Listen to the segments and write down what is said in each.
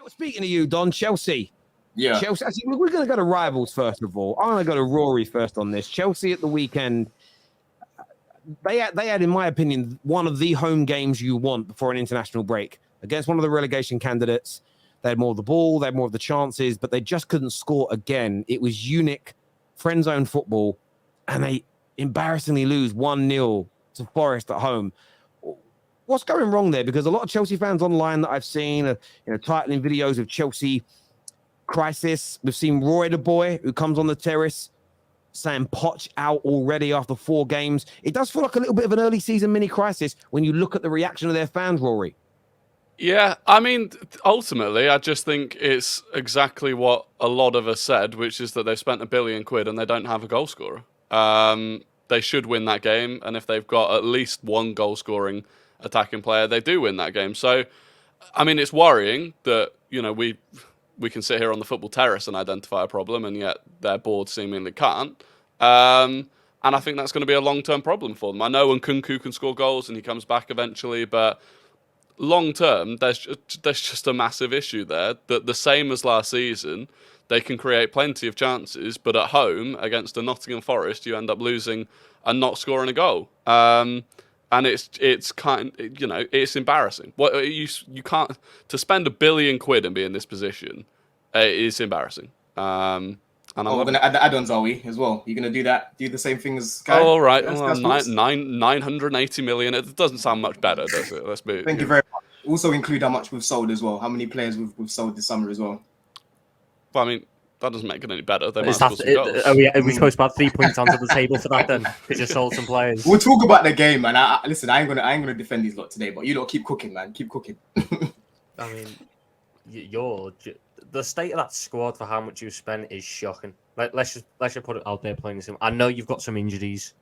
Speaking of you, Don, Chelsea. Yeah. Chelsea. Actually, we're going to go to rivals first of all. I'm going to go to Rory first on this. Chelsea at the weekend. They had, in my opinion, one of the home games you want before an international break against one of the relegation candidates. They had more of the ball, they had more of the chances, but they just couldn't score again. It was unique, friend zone football, and they embarrassingly lose 1-0 to Forest at home. What's going wrong there? Because a lot of Chelsea fans online that I've seen are, titling videos of Chelsea crisis. We've seen Roy the boy who comes on the terrace saying Poch out already after 4 games. It does feel like a little bit of an early season mini crisis when you look at the reaction of their fans, Rory. Yeah, I mean, ultimately, I just think it's exactly what a lot of us said, which is that they've spent £1 billion and they don't have a goal scorer. They should win that game, and if they've got at least one goal-scoring attacking player, they do win that game. So, I mean, it's worrying that, we can sit here on the football terrace and identify a problem, and yet their board seemingly can't. And I think that's going to be a long-term problem for them. I know Nkunku can score goals and he comes back eventually, but long-term, there's just a massive issue there. That the same as last season, they can create plenty of chances, but at home against a Nottingham Forest, you end up losing and not scoring a goal. And it's kind, it's embarrassing. What you can't to spend £1 billion and be in this position. It's embarrassing. And we're going to add the add-ons, are we, as well? You're going to do that? Do the same thing as Kai? Oh, all right. Well, 980 million. It doesn't sound much better, does it? Let's be. Thank you very much. Also include how much we've sold as well. How many players we've sold this summer as well. Well, I mean, that doesn't make it any better. They might score some goals. Are we supposed to add 3 points onto the table for that then? Because you sold some players. We'll talk about the game, man. Listen, I ain't gonna defend these lot today, but you lot keep cooking, man. Keep cooking. I mean, the state of that squad for how much you've spent is shocking. Like, let's just put it out there, playing this. I know you've got some injuries,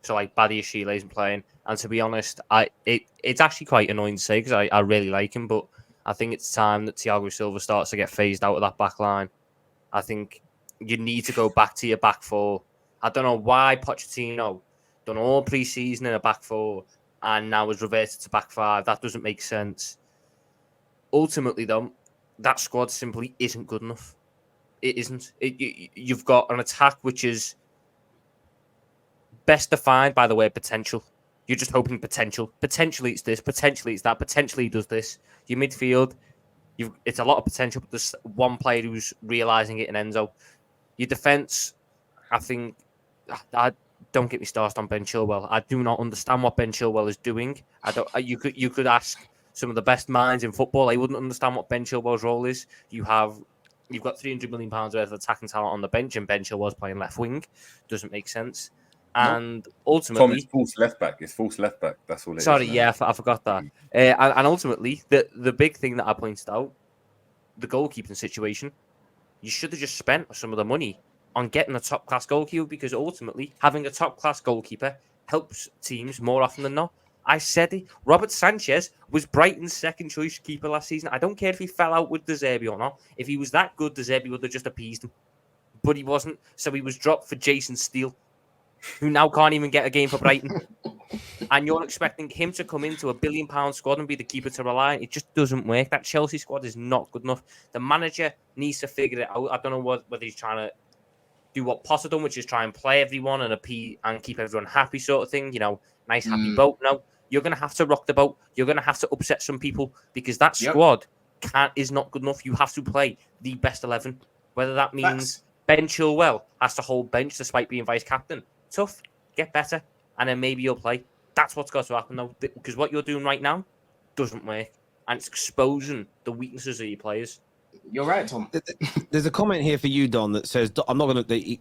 so like Badia Sheila isn't playing, and to be honest, it's actually quite annoying to say because I really like him, but I think it's time that Thiago Silva starts to get phased out of that back line. I think you need to go back to your back four. I don't know why Pochettino done all pre-season in a back four and now has reverted to back five. That doesn't make sense. Ultimately, though, that squad simply isn't good enough. It isn't. You've got an attack which is best defined by the word potential. You're just hoping potential. Potentially it's this, potentially it's that, potentially he does this. Your midfield, it's a lot of potential, but there's one player who's realising it in Enzo. Your defence, I think, don't get me started on Ben Chilwell. I do not understand what Ben Chilwell is doing. You could ask some of the best minds in football. They wouldn't understand what Ben Chilwell's role is. You've got £300 million worth of attacking talent on the bench, and Ben Chilwell's playing left wing. Doesn't make sense. And ultimately, Tom, it's false left back. It's false left back. That's all it is. Sorry, yeah, I forgot that. And ultimately, the big thing that I pointed out, the goalkeeping situation, you should have just spent some of the money on getting a top-class goalkeeper, because ultimately, having a top-class goalkeeper helps teams more often than not. I said it. Robert Sanchez was Brighton's second-choice keeper last season. I don't care if he fell out with De Zerbi or not. If he was that good, De Zerbi would have just appeased him. But he wasn't, so he was dropped for Jason Steele, who now can't even get a game for Brighton. And you're expecting him to come into a £1 billion squad and be the keeper to rely on. It just doesn't work. That Chelsea squad is not good enough. The manager needs to figure it out. I don't know whether he's trying to do what Potter done, which is try and play everyone and keep everyone happy sort of thing. Nice, happy boat. No, you're going to have to rock the boat. You're going to have to upset some people, because that squad is not good enough. You have to play the best 11. Whether that means Ben Chilwell has to hold bench despite being vice-captain. Tough, get better, and then maybe you'll play. That's what's got to happen, though, because what you're doing right now doesn't work, and it's exposing the weaknesses of your players. You're right, Tom. There's a comment here for you, Don, that says, I'm not going to... The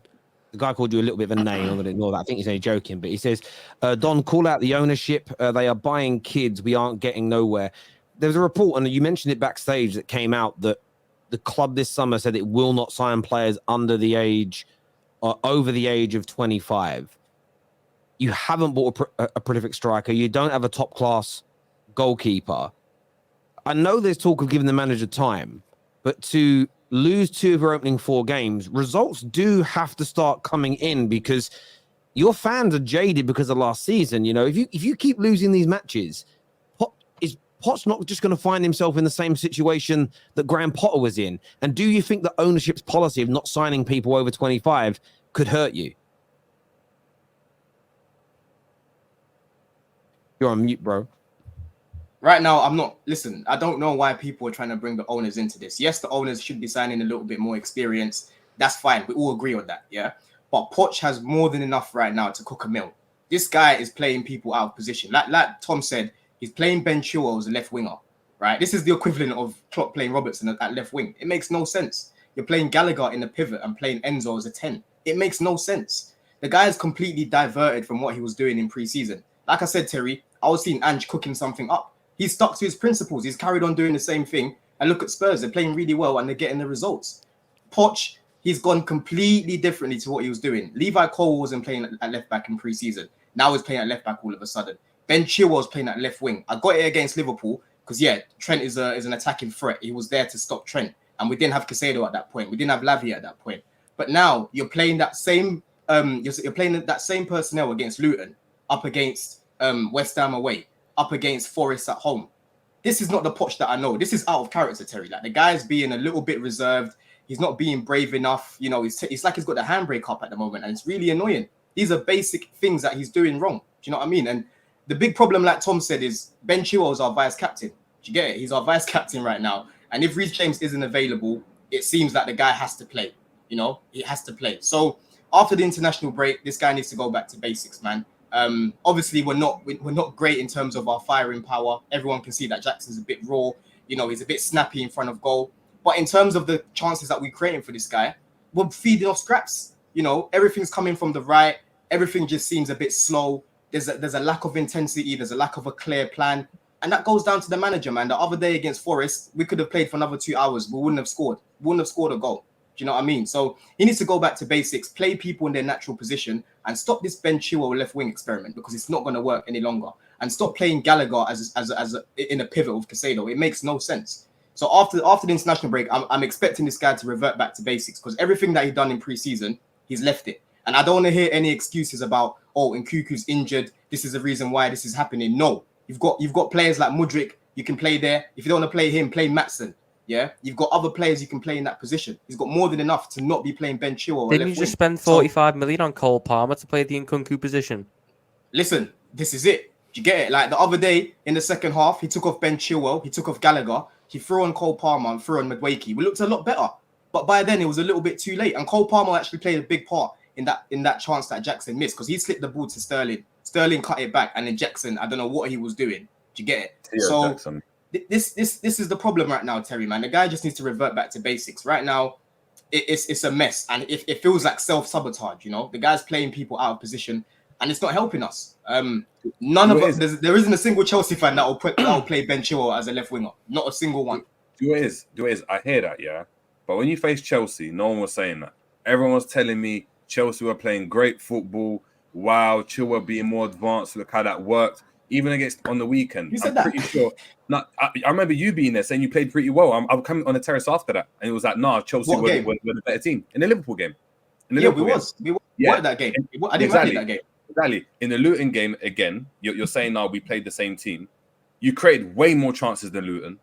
guy called you a little bit of a name. I'm going to ignore that. I think he's only joking, but he says, Don, call out the ownership. They are buying kids. We aren't getting nowhere. There's a report, and you mentioned it backstage, that came out that the club this summer said it will not sign players under the age... over the age of 25. You haven't bought a prolific striker. You don't have a top-class goalkeeper. I know there's talk of giving the manager time, but to lose 2 of your opening 4 games, results do have to start coming in, because your fans are jaded because of last season. If you keep losing these matches, Pot's not just going to find himself in the same situation that Graham Potter was in? And do you think that ownership's policy of not signing people over 25 could hurt you? You're on mute, bro. Right now, I'm not. Listen, I don't know why people are trying to bring the owners into this. Yes, the owners should be signing a little bit more experience. That's fine. We all agree on that, yeah? But Poch has more than enough right now to cook a meal. This guy is playing people out of position. Like Tom said, he's playing Ben Chilwell as a left winger, right? This is the equivalent of Klopp playing Robertson at left wing. It makes no sense. You're playing Gallagher in the pivot and playing Enzo as a 10. It makes no sense. The guy is completely diverted from what he was doing in pre-season. Like I said, Terry, I was seeing Ange cooking something up. He's stuck to his principles. He's carried on doing the same thing. And look at Spurs. They're playing really well and they're getting the results. Poch, he's gone completely differently to what he was doing. Levi Cole wasn't playing at left back in pre-season. Now he's playing at left back all of a sudden. Ben Chilwell's playing at left wing. I got it against Liverpool because, yeah, Trent is an attacking threat. He was there to stop Trent. And we didn't have Caicedo at that point. We didn't have Lavia at that point. But now you're playing that same you're playing that same personnel against Luton, up against West Ham away, up against Forest at home. This is not the Poch that I know. This is out of character, Terry. Like, the guy's being a little bit reserved. He's not being brave enough. You know, it's like he's got the handbrake up at the moment, and it's really annoying. These are basic things that he's doing wrong. Do you know what I mean? And the big problem, like Tom said, is Ben Chilwell is our vice captain. Do you get it? He's our vice captain right now. And if Reece James isn't available, it seems like the guy has to play. You know, he has to play. So after the international break, this guy needs to go back to basics, man. Obviously, we're not great in terms of our firing power. Everyone can see that Jackson's a bit raw. You know, he's a bit snappy in front of goal. But in terms of the chances that we're creating for this guy, we're feeding off scraps. You know, everything's coming from the right. Everything just seems a bit slow. There's a lack of intensity. There's a lack of a clear plan. And that goes down to the manager, man. The other day against Forest, we could have played for another 2 hours. We wouldn't have scored. We wouldn't have scored a goal. Do you know what I mean? So he needs to go back to basics, play people in their natural position, and stop this Ben Chilwell left wing experiment, because it's not going to work any longer. And stop playing Gallagher as in a pivot with Caicedo. It makes no sense. So after the international break, I'm expecting this guy to revert back to basics, because everything that he's done in pre-season, he's left it. And I don't want to hear any excuses about, oh, Nkuku's injured, this is the reason why this is happening. No, you've got players like Mudryk, you can play there. If you don't want to play him, play Maatsen. Yeah, you've got other players you can play in that position. He's got more than enough to not be playing Ben Chilwell. Didn't you just spend 45 million on Cole Palmer to play the Nkunku position? Listen, this is it. Do you get it? Like the other day in the second half, he took off Ben Chilwell, he took off Gallagher, he threw on Cole Palmer and threw on Madueke. We looked a lot better, but by then it was a little bit too late. And Cole Palmer actually played a big part in that chance that Jackson missed, because he slipped the ball to Sterling. Sterling cut it back, and then Jackson, I don't know what he was doing. Do you get it? So Jackson. This is the problem right now, Terry, man. The guy just needs to revert back to basics. Right now, it's a mess, and it feels like self-sabotage. You know, the guy's playing people out of position, and it's not helping us. None of us. There isn't a single Chelsea fan that will play Ben Chilwell as a left winger. Not a single one. Do it is. I hear that, yeah. But when you face Chelsea, no one was saying that. Everyone was telling me Chelsea were playing great football. Wow, Chilwell being more advanced. Look how that worked. Even against on the weekend, you said I'm pretty sure. I remember you being there saying you played pretty well. I'm coming on the terrace after that, and it was like, nah, Chelsea were the better team in the Liverpool game. We won that game. I didn't play that game. Exactly. In the Luton game again, you're saying now we played the same team. You created way more chances than Luton.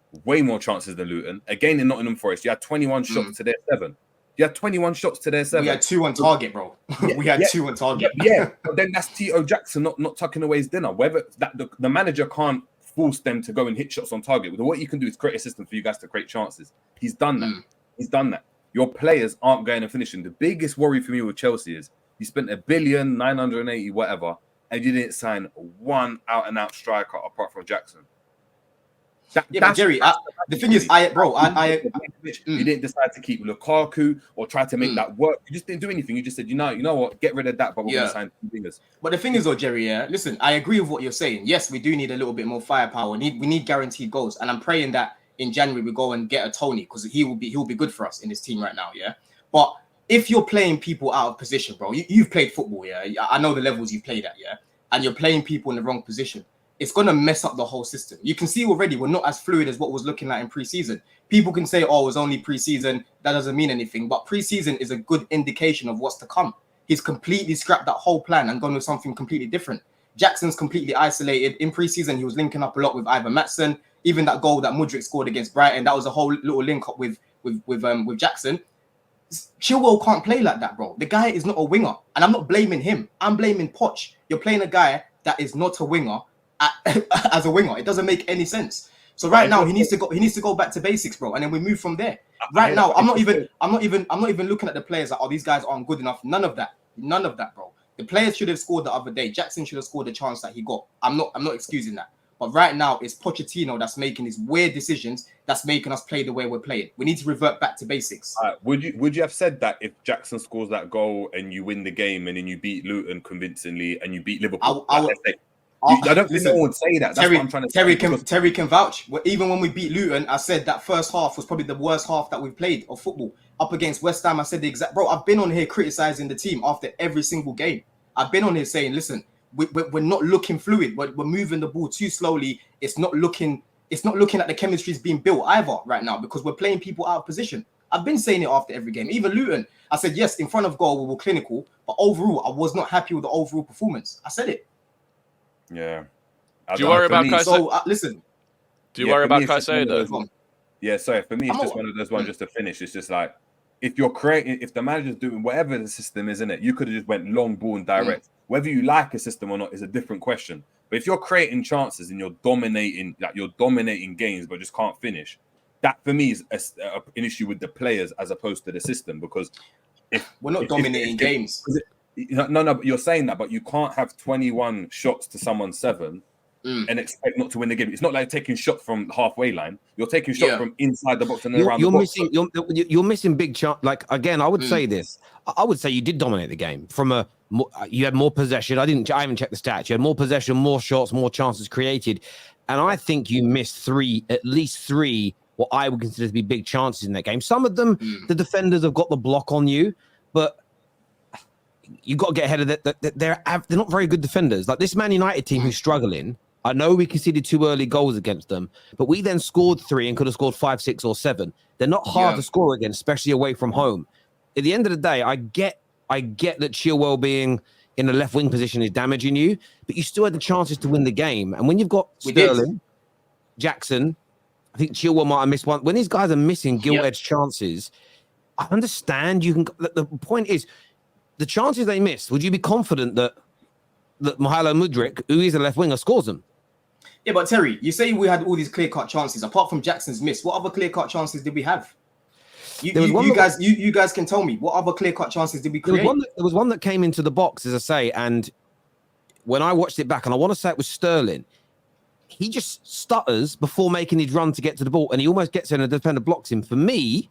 Again, in Nottingham Forest, you had 21 shots to their 7. You had 21 shots to their 7. We had 2 on target, bro. We had 2 on target. Yeah, but then that's T.O. Jackson not tucking away his dinner. Whether that the manager can't force them to go and hit shots on target. What you can do is create a system for you guys to create chances. He's done that. Your players aren't going and finishing. The biggest worry for me with Chelsea is you spent $1.98 billion, whatever, and you didn't sign one out-and-out striker apart from Jackson. But Jerry, the thing is, you didn't decide to keep Lukaku or try to make that work. You just didn't do anything. You just said, you know what, get rid of that, but we're going to sign 2 wingers. But the thing is, though, Jerry, listen, I agree with what you're saying. Yes, we do need a little bit more firepower. We need guaranteed goals, and I'm praying that in January we go and get a Tony, because he'll be good for us in this team right now. Yeah, but if you're playing people out of position, bro, you've played football. Yeah, I know the levels you've played at. Yeah, and you're playing people in the wrong position. It's going to mess up the whole system. You can see already we're not as fluid as what was looking like in pre-season. People can say, oh, it was only pre-season. That doesn't mean anything. But pre-season is a good indication of what's to come. He's completely scrapped that whole plan and gone with something completely different. Jackson's completely isolated. In pre-season, he was linking up a lot with Ivan Maatsen. even that goal that Mudryk scored against Brighton, that was a whole little link up with Jackson. Chilwell can't play like that, bro. The guy is not a winger, and I'm not blaming him. I'm blaming Poch. You're playing a guy that is not a winger as a winger. It doesn't make any sense. So right now he needs to go back to basics, bro, and then we move from there. Right now, I'm not even looking at the players like, oh, these guys aren't good enough. None of that, bro. The players should have scored the other day. Jackson should have scored the chance that he got. I'm not excusing that. But right now, it's Pochettino that's making these weird decisions that's making us play the way we're playing. We need to revert back to basics. Would you have said that if Jackson scores that goal and you win the game and then you beat Luton convincingly and you beat Liverpool? I don't think no one would say that. That's what I'm trying to say. Terry can vouch. Even when we beat Luton, I said that first half was probably the worst half that we've played of football. Up against West Ham, I said the exact... Bro, I've been on here criticizing the team after every single game. I've been on here saying, listen, we're not looking fluid. We're moving the ball too slowly. It's not looking like the chemistry is being built either right now because we're playing people out of position. I've been saying it after every game. Even Luton, I said, yes, in front of goal, we were clinical, but overall, I was not happy with the overall performance. I said it. Yeah. Do you worry about Caicedo? So, listen. Do you worry about Caicedo? Yeah, sorry. For me, it's just one of those ones just to finish. It's just like, if the manager's doing whatever the system is, in it, you could have just went long ball and direct. Whether you like a system or not is a different question. But if you're creating chances and you're dominating games but just can't finish, that for me is an issue with the players as opposed to the system. Because we're not dominating games. No, but you're saying that, but you can't have 21 shots to someone's 7 and expect not to win the game. It's not like taking shots from the halfway line. You're taking shots from inside the box and then around the box. You're missing big chance. Like, again, I would say this. I would say you did dominate the game. You had more possession. I haven't checked the stats. You had more possession, more shots, more chances created. And I think you missed at least three, what I would consider to be big chances in that game. Some of them, the defenders have got the block on you, but you got to get ahead of that. They're not very good defenders. Like this Man United team who's struggling. I know we conceded 2 early goals against them, but we then scored 3 and could have scored 5, 6, or 7. They're not hard to score against, especially away from home. At the end of the day, I get that Chilwell being in a left wing position is damaging you, but you still had the chances to win the game. And when you've got Sterling, Jackson, I think Chilwell might have missed one. When these guys are missing gilt-edged chances, I understand you can. The point is, the chances they missed, would you be confident that Mykhailo Mudryk, who is a left winger, scores them? Yeah, but Terry, you say we had all these clear-cut chances. Apart from Jackson's miss, what other clear-cut chances did we have? You guys can tell me, what other clear-cut chances did we create? There was one that came into the box, as I say, and when I watched it back, and I want to say it was Sterling, he just stutters before making his run to get to the ball, and he almost gets in and the defender blocks him. For me,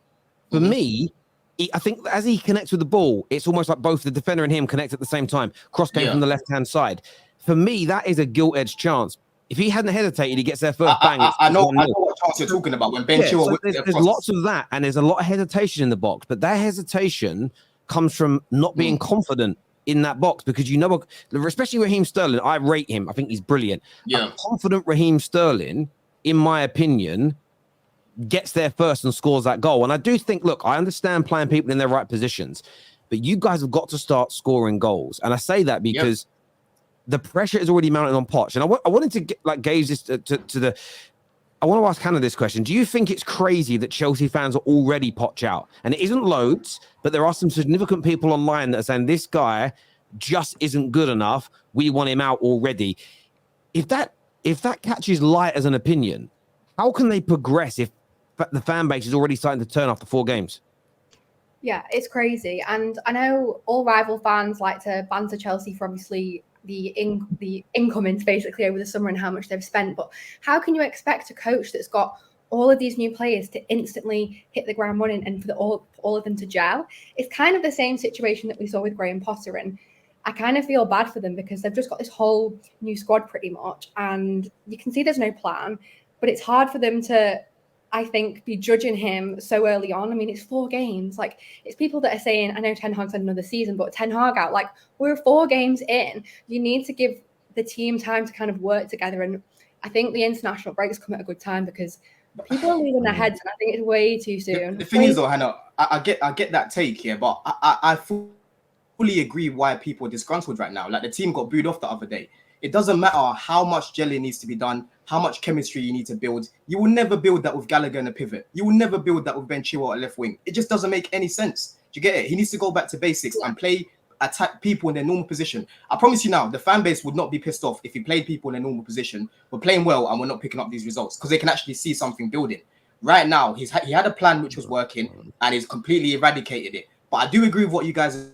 I think as he connects with the ball, it's almost like both the defender and him connect at the same time. Cross came from the left-hand side. For me, that is a gilt-edged chance. If he hadn't hesitated, he gets there first bang. I know what chance you're talking about. When Ben Chilwell... There's lots of that, and there's a lot of hesitation in the box, but that hesitation comes from not being confident in that box because especially Raheem Sterling, I rate him. I think he's brilliant. Yeah. A confident Raheem Sterling, in my opinion, gets there first and scores that goal. And I do think, look, I understand playing people in their right positions, but you guys have got to start scoring goals. And I say that because the pressure is already mounted on Poch. And I wanted to gauge this I want to ask Hannah this question. Do you think it's crazy that Chelsea fans are already Poch out? And it isn't loads, but there are some significant people online that are saying this guy just isn't good enough. We want him out already. If that catches light as an opinion, how can they progress if the fan base is already starting to turn after 4 games? Yeah, it's crazy. And I know all rival fans like to banter Chelsea for obviously the incomings basically over the summer and how much they've spent. But how can you expect a coach that's got all of these new players to instantly hit the ground running and for all of them to gel? It's kind of the same situation that we saw with Graham Potter. And I kind of feel bad for them because they've just got this whole new squad pretty much. And you can see there's no plan, but it's hard for them to, I think, be judging him so early on. I mean, it's 4 games. Like, it's people that are saying, I know Ten Hag's had another season, but Ten Hag out, like, we're 4 games in. You need to give the team time to kind of work together. And I think the international breaks come at a good time because people are losing their heads, and I think it's way too soon. The thing is, though, Hannah, I get that take here, but I fully agree why people are disgruntled right now. Like, the team got booed off the other day. It doesn't matter how much gelling needs to be done, how much chemistry you need to build. You will never build that with Gallagher in a pivot. You will never build that with Ben Chilwell at left wing. It just doesn't make any sense. Do you get it? He needs to go back to basics and attack people in their normal position. I promise you now, the fan base would not be pissed off if he played people in their normal position. We're playing well and we're not picking up these results because they can actually see something building. Right now, he had a plan which was working and he's completely eradicated it. But I do agree with what you guys are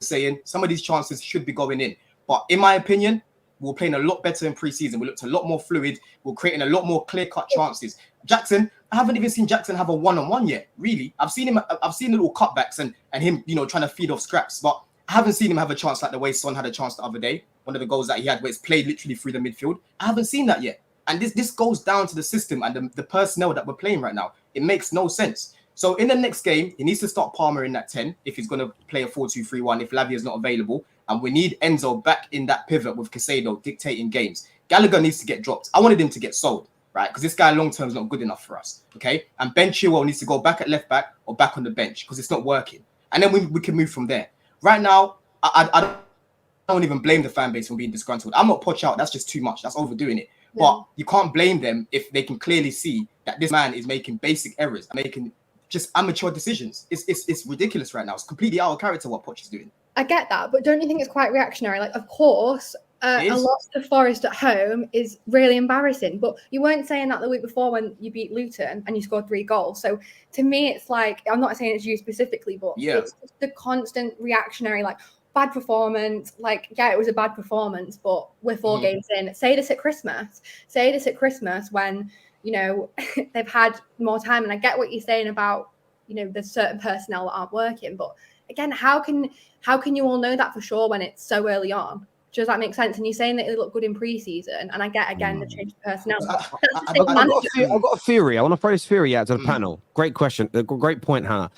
saying. Some of these chances should be going in. But in my opinion, we're playing a lot better in pre-season. We looked a lot more fluid. We're creating a lot more clear-cut chances. Jackson, I haven't even seen Jackson have a one-on-one yet, really. I've seen little cutbacks and him, trying to feed off scraps. But I haven't seen him have a chance like the way Son had a chance the other day. One of the goals that he had where it's played literally through the midfield. I haven't seen that yet. And this goes down to the system and the personnel that we're playing right now. It makes no sense. So in the next game, he needs to start Palmer in that 10 if he's going to play a 4-2-3-1 if Lavia is not available. And we need Enzo back in that pivot with Caicedo dictating games. Gallagher needs to get dropped. I wanted him to get sold, right? Because this guy long term is not good enough for us, okay? And Ben Chilwell needs to go back at left back or back on the bench because it's not working. And then we can move from there. Right now, I don't even blame the fan base for being disgruntled. I'm not Poch out. That's just too much. That's overdoing it. Yeah. But you can't blame them if they can clearly see that this man is making basic errors and making just amateur decisions. It's ridiculous right now. It's completely out of character what Poch is doing. I get that, but don't you think it's quite reactionary? Like, of course, a loss to Forest at home is really embarrassing, but you weren't saying that the week before when you beat Luton and you scored 3 goals. So to me, it's like, I'm not saying it's you specifically, but it's just the constant reactionary, like, bad performance. Like, yeah, it was a bad performance, but we're 4 games in. Say this at Christmas. Say this at Christmas when, they've had more time. And I get what you're saying about, there's certain personnel that aren't working. But again, how can you all know that for sure when it's so early on? Does that make sense? And you're saying that they look good in pre-season, and I get again the change of personnel. I've got a theory. I want to throw this theory out to the panel. Great question. Great point, Hannah.